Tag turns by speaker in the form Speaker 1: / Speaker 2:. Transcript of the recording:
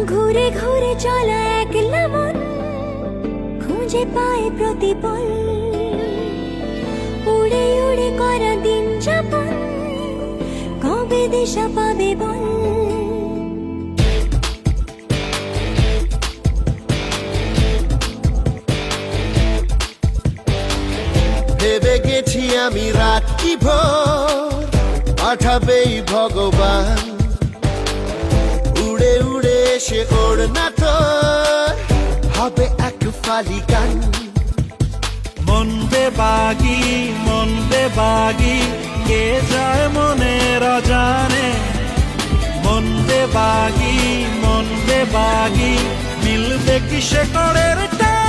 Speaker 1: ঘুরে ঘুরে চলা একলা মন খুঁজে পায় প্রতিপল, উড়ে উড়ে করা দিন যাপন কবে দিশা পাবে বল।
Speaker 2: ভেবে গেছি আমি রাত্রি ভোর পাঠাবেই ভগবান, উড়ে উড়ে এসে ওর না তোর হবে এক ফালি গান।
Speaker 3: মন বেবাগি কে যায় মনের অজানে, মন বেবাগি মিলবে কি সে করের টান।